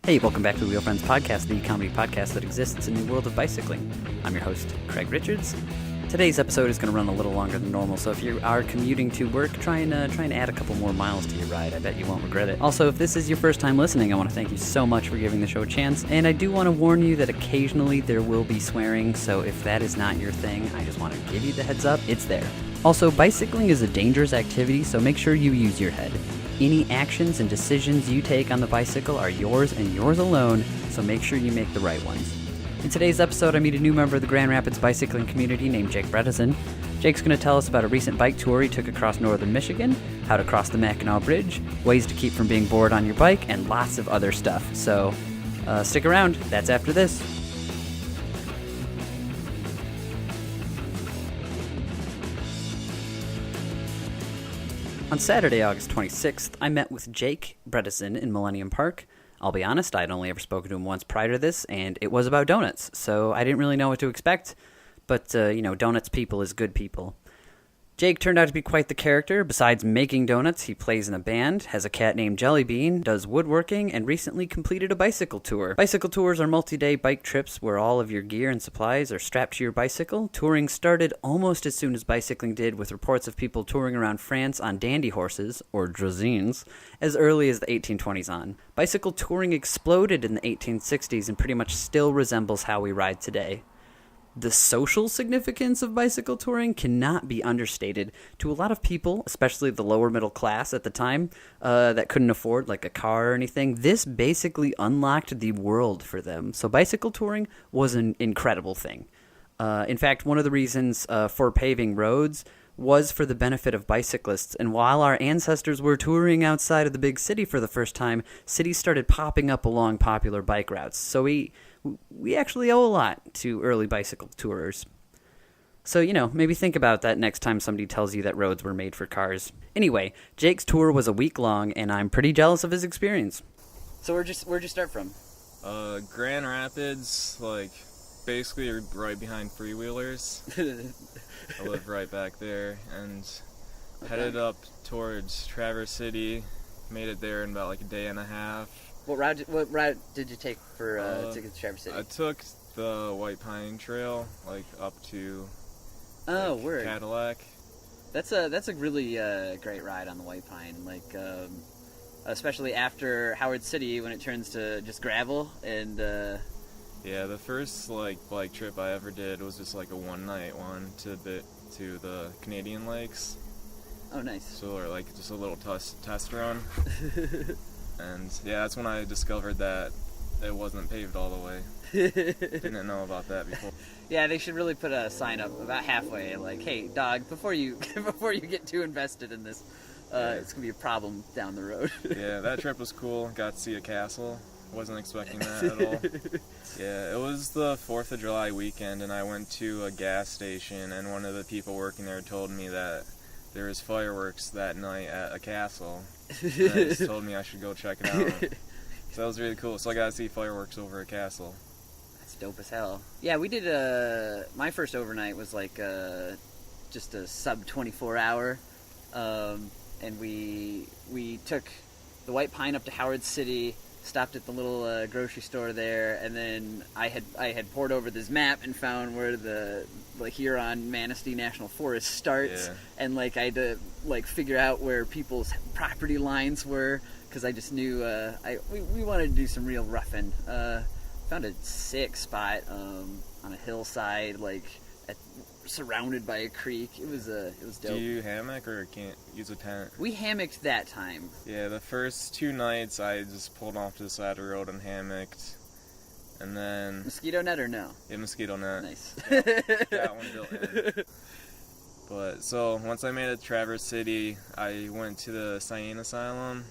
Hey, welcome back to the Wheel Friends Podcast, the comedy podcast that exists in the world of bicycling. I'm your host, Craig Richards. Today's episode is going to run a little longer than normal, so if you are commuting to work, try and add a couple more miles to your ride. I bet you won't regret it. Also, if this is your first time listening, I want to thank you so much for giving the show a chance, and I do want to warn you that occasionally there will be swearing, so if that is not your thing, I just want to give you the heads up, it's there. Also, bicycling is a dangerous activity, so make sure you use your head. Any actions and decisions you take on the bicycle are yours and yours alone, so make sure you make the right ones. In today's episode, I meet a new member of the Grand Rapids bicycling community named Jake Bredesen. Jake's going to tell us about a recent bike tour he took across northern Michigan, how to cross the Mackinac Bridge, ways to keep from being bored on your bike, and lots of other stuff. So, stick around. That's after this. On Saturday, August 26th, I met with Jake Bredesen in Millennium Park. I'll be honest, I'd only ever spoken to him once prior to this, and it was about donuts, so I didn't really know what to expect, but, donuts people is good people. Jake turned out to be quite the character. Besides making donuts, he plays in a band, has a cat named Jellybean, does woodworking, and recently completed a bicycle tour. Bicycle tours are multi-day bike trips where all of your gear and supplies are strapped to your bicycle. Touring started almost as soon as bicycling did, with reports of people touring around France on dandy horses, or draisines, as early as the 1820s on. Bicycle touring exploded in the 1860s and pretty much still resembles how we ride today. The social significance of bicycle touring cannot be understated. To a lot of people, especially the lower middle class at the time, that couldn't afford like a car or anything, this basically unlocked the world for them. So bicycle touring was an incredible thing. In fact, one of the reasons for paving roads was for the benefit of bicyclists. And while our ancestors were touring outside of the big city for the first time, cities started popping up along popular bike routes. So we actually owe a lot to early bicycle tourers. So, maybe think about that next time somebody tells you that roads were made for cars. Anyway, Jake's tour was a week long, and I'm pretty jealous of his experience. So where'd you start from? Grand Rapids, basically right behind Freewheelers. I live right back there, and headed up towards Traverse City. Made it there in about a day and a half. What route did you take to get to Traverse City? I took the White Pine Trail, up to word. Cadillac. That's a really great ride on the White Pine, especially after Howard City when it turns to just gravel and. Yeah, the first bike trip I ever did was just a one-night one to the Canadian Lakes. Oh, nice. So just a little test run. And yeah, that's when I discovered that it wasn't paved all the way. Didn't know about that before. Yeah, they should really put a sign up about halfway, hey, dog, before you get too invested in this, it's gonna be a problem down the road. Yeah, that trip was cool. Got to see a castle. Wasn't expecting that at all. Yeah, it was the 4th of July weekend, and I went to a gas station, and one of the people working there told me that there was fireworks that night at a castle. And they just told me I should go check it out. So that was really cool. So I got to see fireworks over a castle. That's dope as hell. Yeah, we did my first overnight was just a sub 24 hour, and we took the White Pine up to Howard City. Stopped at the little grocery store there, and then I had poured over this map and found where the Huron Manistee National Forest starts, and I had to figure out where people's property lines were, because I just knew we wanted to do some real roughing. Found a sick spot on a hillside, surrounded by a creek. It was dope. Do you hammock or can't use a tent? We hammocked that time. Yeah, the first 2 nights I just pulled off to the side of the road and hammocked, and then mosquito net or no? Yeah, mosquito net. Nice. Got one built in. But so once I made it to Traverse City, I went to the Insane Asylum.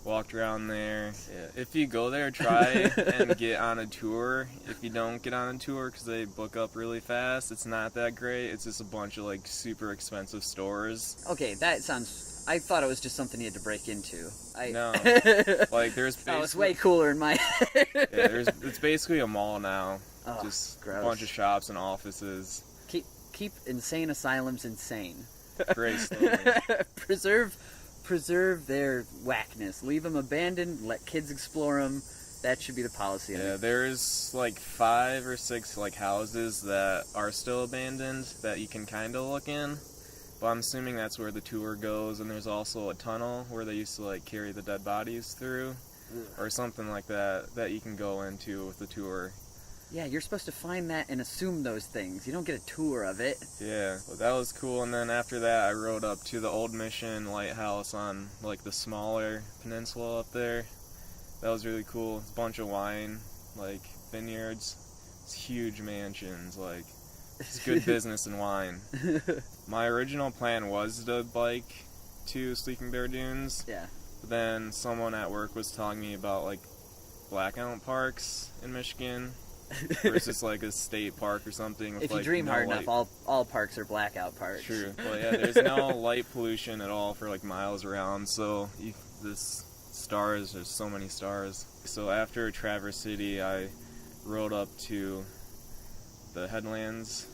Walked around there. Yeah. If you go there, try and get on a tour. If you don't get on a tour because they book up really fast, it's not that great. It's just a bunch of super expensive stores. Okay, that sounds. I thought it was just something you had to break into. No, there's. Oh, it's way cooler in my. Yeah, it's basically a mall now. Oh, just gross. A bunch of shops and offices. Keep insane asylums insane. Very slowly. Preserve their whackness. Leave them abandoned. Let kids explore them. That should be the policy. Yeah, there's like 5 or 6 like houses that are still abandoned that you can kind of look in, but I'm assuming that's where the tour goes. And there's also a tunnel where they used to like carry the dead bodies through, or something like that you can go into with the tour. Yeah, you're supposed to find that and assume those things. You don't get a tour of it. Yeah, well, that was cool. And then after that, I rode up to the Old Mission Lighthouse on like the smaller peninsula up there. That was really cool. It's a bunch of wine, like vineyards. It's huge mansions. Like, it's good business in wine. My original plan was to bike to Sleeping Bear Dunes. Yeah. But then someone at work was telling me about like blackout parks in Michigan. Versus like a state park or something. With, if you like, dream no hard light. enough, all parks are blackout parks. True, but yeah, there's no light pollution at all for like miles around. So there's so many stars. So after Traverse City, I rode up to the Headlands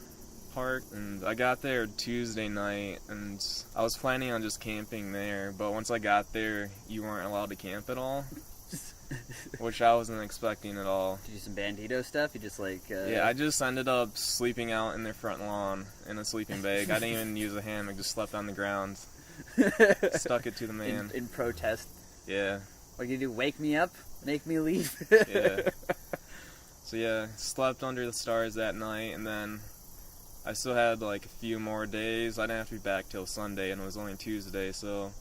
Park, and I got there Tuesday night, and I was planning on just camping there. But once I got there, you weren't allowed to camp at all. Which I wasn't expecting at all. Did you do some bandito stuff? You just like... Yeah, I just ended up sleeping out in their front lawn in a sleeping bag. I didn't even use a hammock, just slept on the ground. Stuck it to the man. In protest. Yeah. What you do, wake me up? Make me leave? Yeah. So yeah, slept under the stars that night, and then I still had like a few more days. I didn't have to be back till Sunday, and it was only Tuesday, so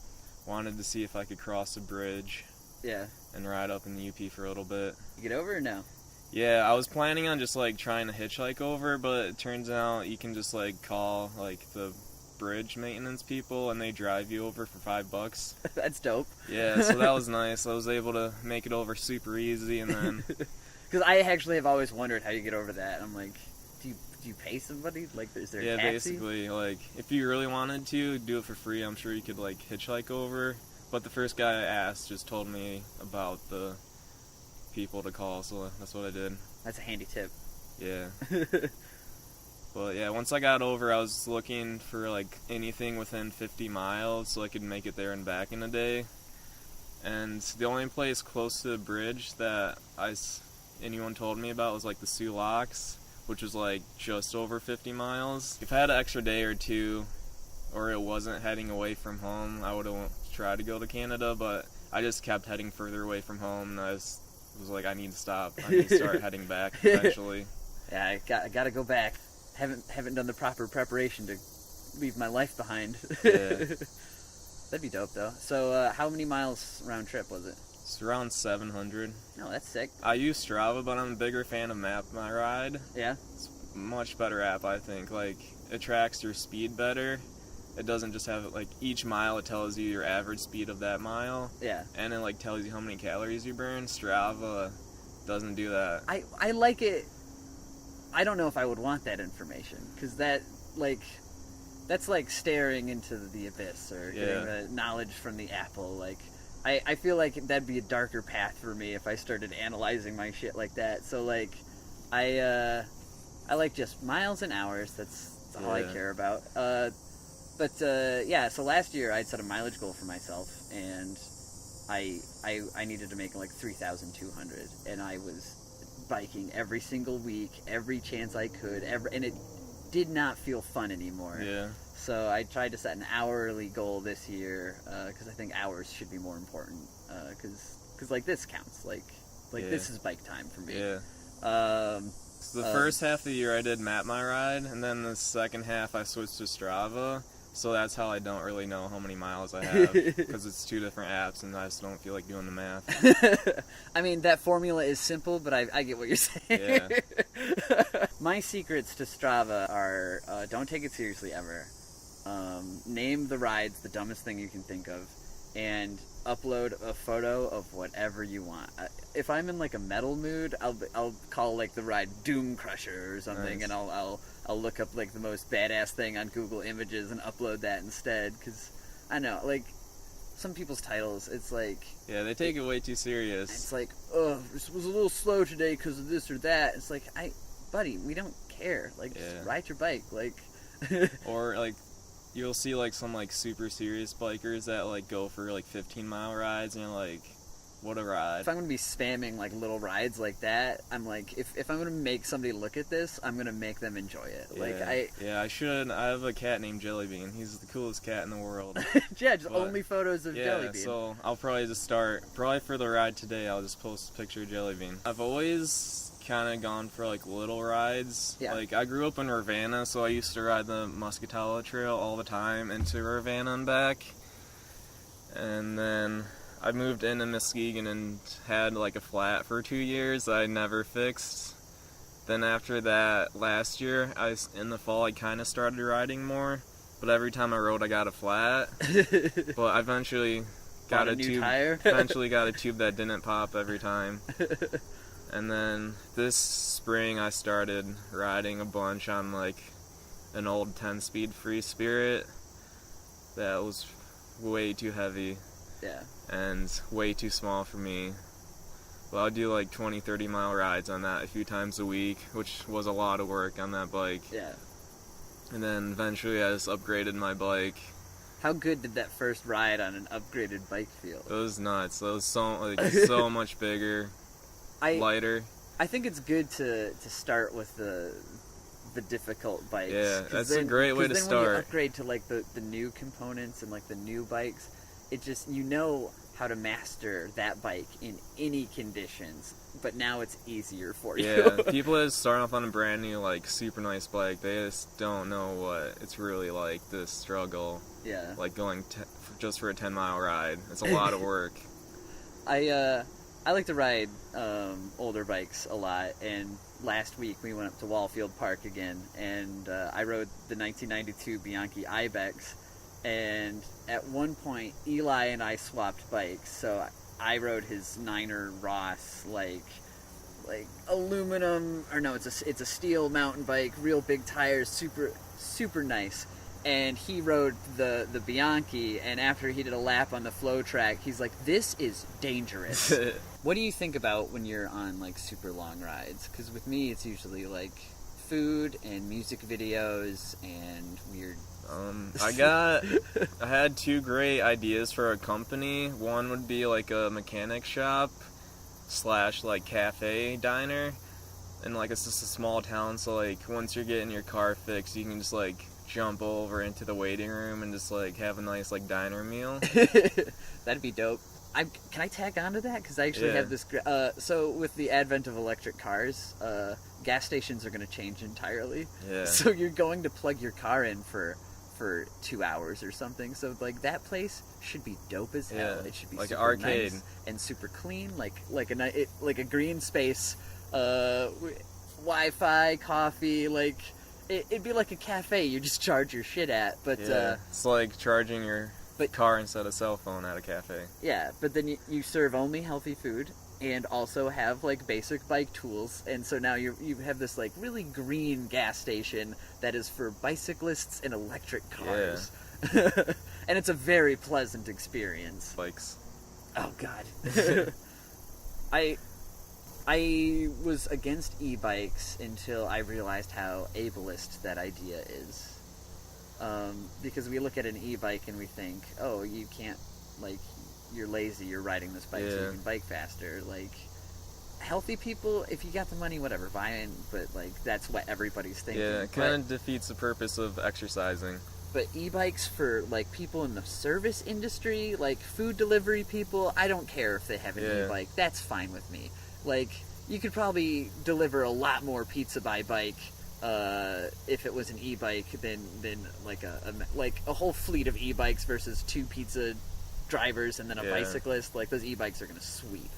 wanted to see if I could cross a bridge. Yeah. And ride up in the UP for a little bit. You get over or no? Yeah, I was planning on just like trying to hitchhike over, but it turns out you can just like call like the bridge maintenance people and they drive you over for $5. That's dope. Yeah, so that was nice. I was able to make it over super easy, and then because I actually have always wondered how you get over that. I'm like, do you pay somebody? Like, is there a taxi? Yeah, basically, like if you really wanted to do it for free, I'm sure you could like hitchhike over. But the first guy I asked just told me about the people to call, so that's what I did. That's a handy tip. Yeah. But yeah, once I got over, I was looking for like anything within 50 miles so I could make it there and back in a day. And the only place close to the bridge that anyone told me about was like the Soo Locks, which was like just over 50 miles. If I had an extra day or two, or it wasn't heading away from home, I would have tried to go to Canada, but I just kept heading further away from home, and I was like, I need to stop. I need to start heading back eventually. Yeah, I gotta go back. Haven't done the proper preparation to leave my life behind. Yeah. That'd be dope, though. So, how many miles round trip was it? It's around 700. No, that's sick. I use Strava, but I'm a bigger fan of Map My Ride. Yeah? It's a much better app, I think. Like, it tracks your speed better. It doesn't just have, like, each mile it tells you your average speed of that mile. Yeah. And it, like, tells you how many calories you burn. Strava doesn't do that. I like it. I don't know if I would want that information, because that's like staring into the abyss, or getting the knowledge from the apple. Like, I feel like that'd be a darker path for me if I started analyzing my shit like that. So, like, I like just miles and hours. That's all I care about. So last year I'd set a mileage goal for myself, and I needed to make like 3,200, and I was biking every single week, every chance I could, and it did not feel fun anymore. Yeah. So I tried to set an hourly goal this year, because I think hours should be more important, because like this counts, like this is bike time for me. Yeah. So the first half of the year I did Map My Ride, and then the second half I switched to Strava. So that's how I don't really know how many miles I have, because it's two different apps, and I just don't feel like doing the math. I mean, that formula is simple, but I get what you're saying. Yeah. My secrets to Strava are, don't take it seriously ever. Name the rides the dumbest thing you can think of, and upload a photo of whatever you want. If I'm in like a metal mood, I'll call like the ride Doom Crusher or something, nice. And I'll look up like the most badass thing on Google Images and upload that instead, because I know, like, some people's titles, it's like, yeah, they take it way too serious. it's like, oh, this was a little slow today because of this or that. It's like, buddy, we don't care. Like, just ride your bike, like. Or like, you'll see like some like super serious bikers that like go for like 15-mile rides, and you're like, what a ride. If I'm going to be spamming, like, little rides like that, I'm like, if I'm going to make somebody look at this, I'm going to make them enjoy it. Yeah. Like, I should. I have a cat named Jellybean. He's the coolest cat in the world. yeah, just only photos of Jellybean. Yeah, so I'll probably just probably for the ride today, I'll just post a picture of Jellybean. I've always kind of gone for, like, little rides. Yeah. Like, I grew up in Ravenna, so I used to ride the Muscatella Trail all the time into Ravenna and back. And then I moved into Muskegon and had, like, a flat for 2 years that I never fixed. Then after that, last year, in the fall, I kind of started riding more. But every time I rode, I got a flat. But I eventually got a new tube. tire? Eventually got a tube that didn't pop every time. And then this spring, I started riding a bunch on, like, an old 10-speed Free Spirit that was way too heavy. Yeah. And way too small for me. Well, I'll do like 20, 30 mile rides on that a few times a week, which was a lot of work on that bike. Yeah. And then eventually I just upgraded my bike. How good did that first ride on an upgraded bike feel? It was nuts. It was so much bigger, lighter. I think it's good to start with the difficult bikes. Yeah, that's a great way to when start. When you upgrade to like the new components and like the new bikes, it just, you know how to master that bike in any conditions, but now it's easier for you. Yeah, people that start off on a brand new, like, super nice bike, they just don't know what it's really like, the struggle. Yeah. Like going just for a 10-mile ride. It's a lot of work. I like to ride older bikes a lot, and last week we went up to Wallfield Park again, and I rode the 1992 Bianchi Ibex, and at one point Eli and I swapped bikes, so I rode his Niner Ross, like aluminum, or no, it's a steel mountain bike, real big tires, super nice. And he rode the Bianchi, and after he did a lap on the flow track, he's like, this is dangerous. What do you think about when you're on, like, super long rides? Because with me, it's usually, like, food and music videos and weird... I had two great ideas for a company. One would be, like, a mechanic shop / like, cafe diner. And, like, it's just a small town, so, like, once you're getting your car fixed, you can just, like, jump over into the waiting room and just, like, have a nice, like, diner meal. That'd be dope. Can I tag on to that? Because I actually have this... so with the advent of electric cars, gas stations are going to change entirely. Yeah. So you're going to plug your car in for 2 hours or something. So, like, that place should be dope as hell. Yeah. It should be like super an arcade. nice and super clean, like a green space, Wi-Fi, coffee, like... It'd be like a cafe you just charge your shit at, but... Yeah. It's like charging your car instead of cell phone at a cafe. Yeah, but then you serve only healthy food and also have, like, basic bike tools, and so now you have this, like, really green gas station that is for bicyclists and electric cars. Yeah. And it's a very pleasant experience. Bikes. Oh, God. I was against e-bikes until I realized how ableist that idea is. Because we look at an e-bike and we think, oh, you can't, like, you're lazy, you're riding this bike so you can bike faster. Like, healthy people, if you got the money, whatever, buy it, but, like, that's what everybody's thinking. Yeah, it kind of defeats the purpose of exercising. But e-bikes for, like, people in the service industry, like, food delivery people, I don't care if they have an e-bike. That's fine with me. Like, you could probably deliver a lot more pizza by bike if it was an e-bike than like a whole fleet of e-bikes versus 2 pizza drivers and then a bicyclist. Like, those e-bikes are gonna sweep.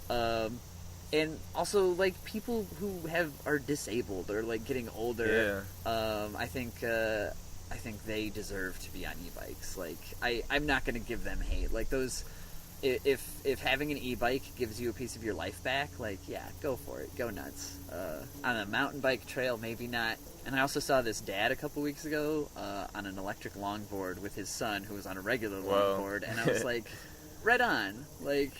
And also, like, people who are disabled or, like, getting older. I think they deserve to be on e-bikes. Like, I'm not gonna give them hate. Like, those. If having an e-bike gives you a piece of your life back, like, yeah, go for it. Go nuts. On a mountain bike trail, maybe not. And I also saw this dad a couple weeks ago on an electric longboard with his son who was on a regular longboard. And I was like, right on. Like,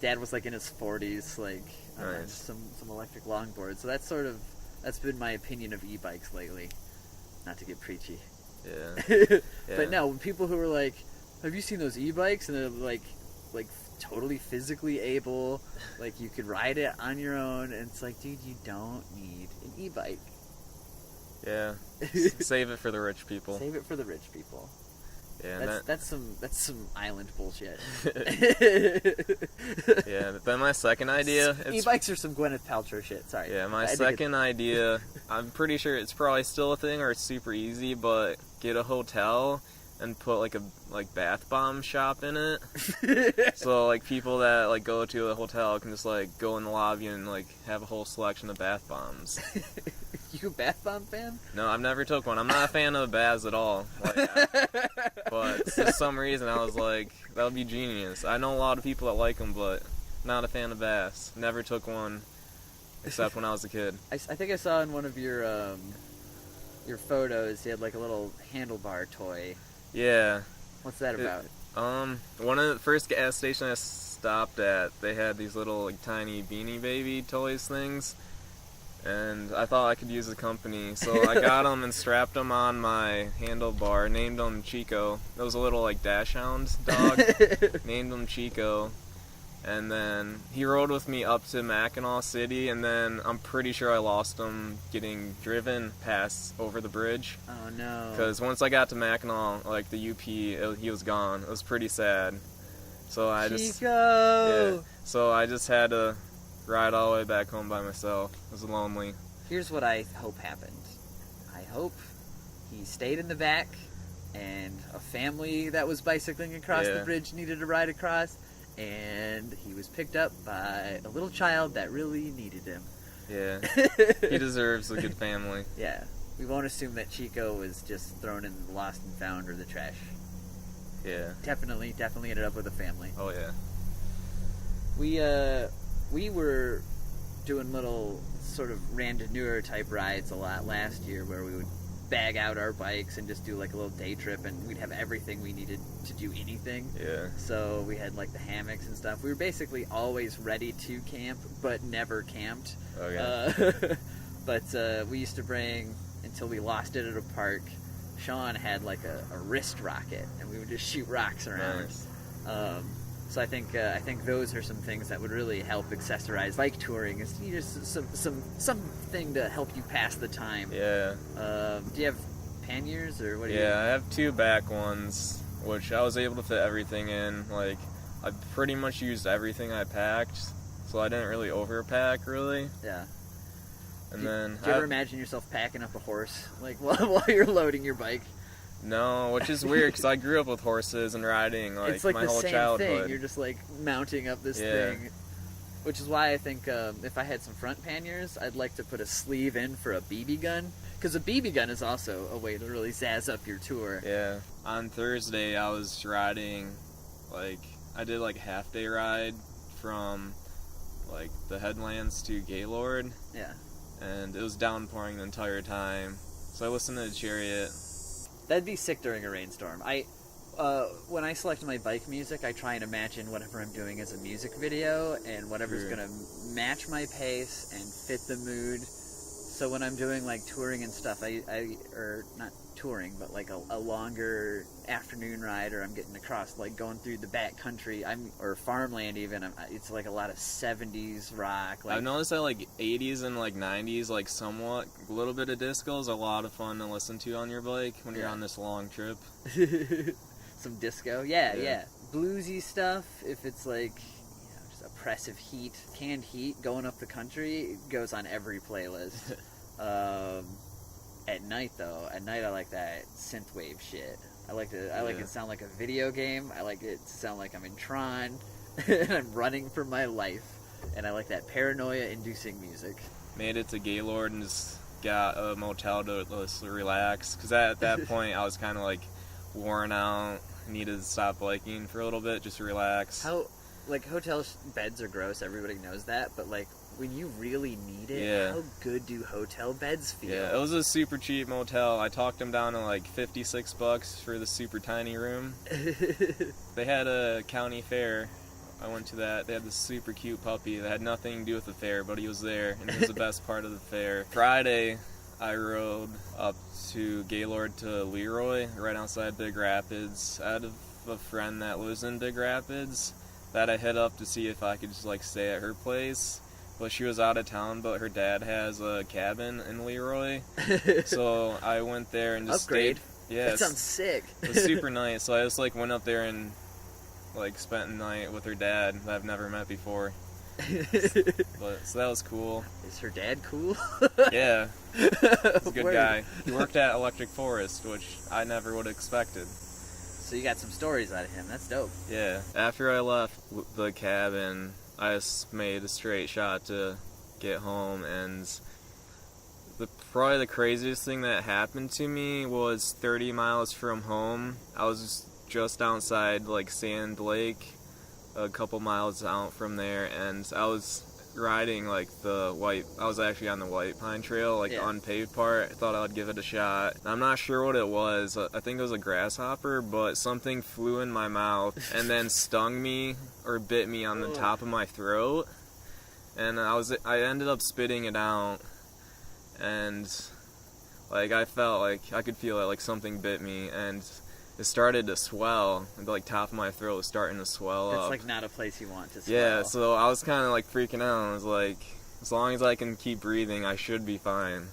dad was, like, in his 40s, like, nice. Some electric longboard. So that's been my opinion of e-bikes lately. Not to get preachy. Yeah. But no, people who are like, have you seen those e-bikes? And they're like totally physically able. Like, you could ride it on your own, and it's like, dude, you don't need an e-bike. Yeah. Save it for the rich people. Save it for the rich people. Yeah, that's some island bullshit. Yeah, then my second idea... E-bikes are some Gwyneth Paltrow shit, sorry. Yeah, my second idea, I'm pretty sure it's probably still a thing or it's super easy, but get a hotel and put like a bath bomb shop in it. So like people that like go to a hotel can just like go in the lobby and like have a whole selection of bath bombs. You a bath bomb fan? No, I've never took one. I'm not a fan of baths at all. Like, but for some reason I was like, that would be genius. I know a lot of people that like them, but not a fan of baths. Never took one except when I was a kid. I think I saw in one of your photos you had like a little handlebar toy. Yeah. What's that about? One of the first gas stations I stopped at, they had these little like tiny Beanie Baby toys things, and I thought I could use the company, so I got them and strapped them on my handlebar, named him Chico. It was a little like dash hound dog, named him Chico. And then he rode with me up to Mackinac City, and then I'm pretty sure I lost him getting driven past over the bridge. Oh no. Because once I got to Mackinac, like the UP, he was gone. It was pretty sad. So I so I just had to ride all the way back home by myself. It was lonely. Here's what I hope happened. I hope he stayed in the back, and a family that was bicycling across the bridge needed to ride across, and he was picked up by a little child that really needed him. Yeah. He deserves a good family. Yeah. We won't assume that Chico was just thrown in the lost and found or the trash. Yeah. Definitely ended up with a family. Oh, yeah. We were doing little sort of randonneur type rides a lot last year where we would bag out our bikes and just do like a little day trip, and we'd have everything we needed to do anything. Yeah. So we had like the hammocks and stuff. We were basically always ready to camp, but never camped. Okay. But we used to bring, until we lost it at a park, Sean had like a wrist rocket, and we would just shoot rocks around. Nice. So I think those are some things that would really help accessorize bike touring. Is just something to help you pass the time. Yeah. Do you have panniers or what? Do you I have two back ones, which I was able to fit everything in. Like, I pretty much used everything I packed, so I didn't really overpack, really. Yeah. And do then you ever imagine yourself packing up a horse, like while you're loading your bike? No, which is weird because I grew up with horses and riding it's like my the whole same childhood. thing. You're just like mounting up this thing, which is why I think if I had some front panniers, I'd like to put a sleeve in for a BB gun, because a BB gun is also a way to really zazz up your tour. Yeah. On Thursday, I was riding, I did a half-day ride from the headlands to Gaylord. Yeah. And it was downpouring the entire time, so I listened to the Chariot. That'd be sick during a rainstorm. When I select my bike music, I try and imagine whatever I'm doing as a music video, and whatever's gonna match my pace and fit the mood. So when I'm doing touring and stuff, or not touring, but a longer afternoon ride, or I'm getting across going through the back country, or farmland even. It's a lot of 70s rock. I've noticed that 80s and 90s, somewhat a little bit of disco is a lot of fun to listen to on your bike when you're on this long trip. Some disco, yeah. Bluesy stuff. If it's just oppressive heat, canned heat going up the country, it goes on every playlist. At night I like that synthwave shit. I like it to sound like a video game. I like it to sound like I'm in Tron and I'm running for my life. And I like that paranoia-inducing music. Made it to Gaylord and just got a motel to relax. Because at that point I was kind of worn out, needed to stop biking for a little bit, just relax. How, hotel beds are gross, everybody knows that, but when you really need it, how good do hotel beds feel? Yeah, it was a super cheap motel. I talked them down to $56 for the super tiny room. They had a county fair. I went to that. They had this super cute puppy that had nothing to do with the fair, but he was there, and he was the best part of the fair. Friday, I rode up to Gaylord to Leroy, right outside Big Rapids. I had a friend that lives in Big Rapids, that I hit up to see if I could just like stay at her place. But she was out of town, but her dad has a cabin in Leroy. So I went there and just Upgrade. stayed. Yeah, That sounds sick. it was super nice. So I just like went up there and like spent the night with her dad that I've never met before. But so that was cool. Is her dad cool? Yeah, he's a good Word. guy. He worked at Electric Forest, which I never would have expected. So you got some stories out of him. That's dope. Yeah. After I left the cabin, I just made a straight shot to get home, and probably the craziest thing that happened to me was 30 miles from home. I was just outside like Sand Lake, a couple miles out from there, and I was riding like I was actually on the White Pine Trail, like the unpaved part. I thought I would give it a shot. I'm not sure what it was. I think it was a grasshopper, but something flew in my mouth and then stung me or bit me on the top of my throat, and I ended up spitting it out, and like I felt like I could feel it, like something bit me, and it started to swell. The like top of my throat was starting to swell up. That's like not a place you want to swell. Yeah, so I was kind of like freaking out. I was like, as long as I can keep breathing, I should be fine.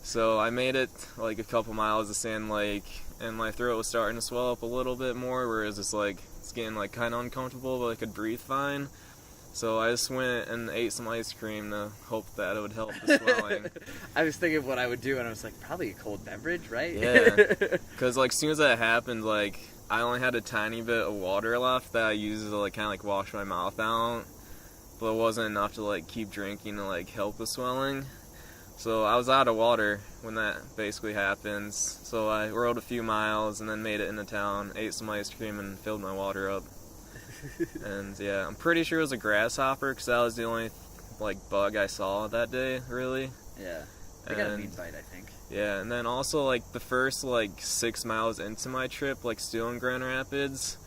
So I made it like a couple miles to Sand Lake, and my throat was starting to swell up a little bit more, where it was just like, it's getting like kind of uncomfortable, but I could breathe fine. So I just went and ate some ice cream to hope that it would help the swelling. I was thinking of what I would do, and I was like, probably a cold beverage, right? Yeah, because like as soon as that happened, like I only had a tiny bit of water left that I used to like kind of like wash my mouth out, but it wasn't enough to like keep drinking to like help the swelling. So I was out of water when that basically happens. So I rode a few miles and then made it into town, ate some ice cream, and filled my water up. And yeah, I'm pretty sure it was a grasshopper, because that was the only like bug I saw that day, really. Yeah. They got a mean bite, I think. Yeah, and then also like the first like 6 miles into my trip, like still in Grand Rapids,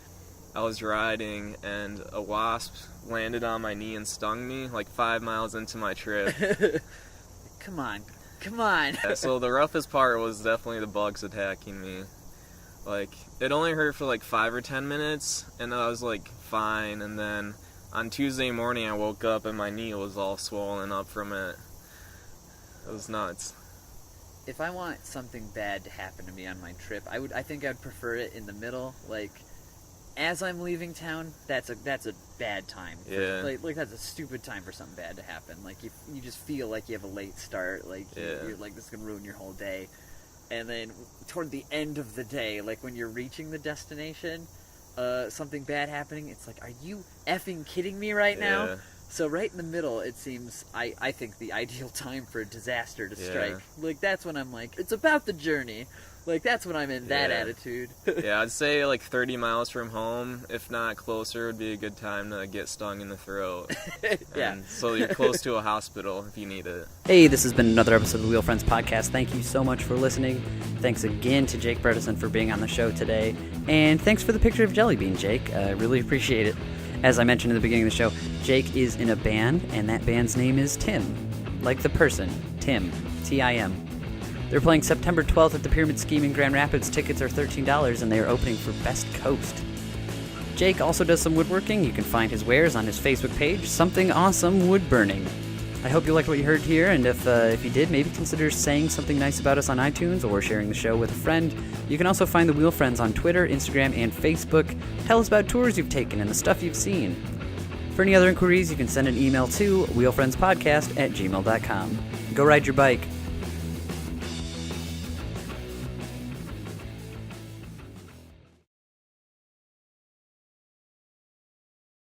I was riding and a wasp landed on my knee and stung me like 5 miles into my trip. Come on. Yeah, so the roughest part was definitely the bugs attacking me. Like, it only hurt for like 5 or 10 minutes, and I was like fine, and then on Tuesday morning I woke up and my knee was all swollen up from it. It was nuts. If I want something bad to happen to me on my trip, I think I'd prefer it in the middle. Like, as I'm leaving town, that's a bad time. Yeah. Like that's a stupid time for something bad to happen. Like you just feel like you have a late start. Like you're like, this is gonna ruin your whole day. And then toward the end of the day, like when you're reaching the destination, something bad happening, it's like, are you effing kidding me right now? So right in the middle, it seems, I think, the ideal time for a disaster to strike. Like, that's when I'm like, it's about the journey. Like, that's when I'm in that attitude. Yeah, I'd say like 30 miles from home, if not closer, would be a good time to get stung in the throat. Yeah. So you're close to a hospital if you need it. Hey, this has been another episode of the Wheel Friends Podcast. Thank you so much for listening. Thanks again to Jake Bredesen for being on the show today. And thanks for the picture of Jelly Bean, Jake. I really appreciate it. As I mentioned in the beginning of the show, Jake is in a band, and that band's name is Tim. Like the person, Tim. T-I-M. They're playing September 12th at the Pyramid Scheme in Grand Rapids. Tickets are $13, and they are opening for Best Coast. Jake also does some woodworking. You can find his wares on his Facebook page, Something Awesome Wood Burning. I hope you liked what you heard here, and if you did, maybe consider saying something nice about us on iTunes or sharing the show with a friend. You can also find the Wheel Friends on Twitter, Instagram, and Facebook. Tell us about tours you've taken and the stuff you've seen. For any other inquiries, you can send an email to wheelfriendspodcast@gmail.com. Go ride your bike.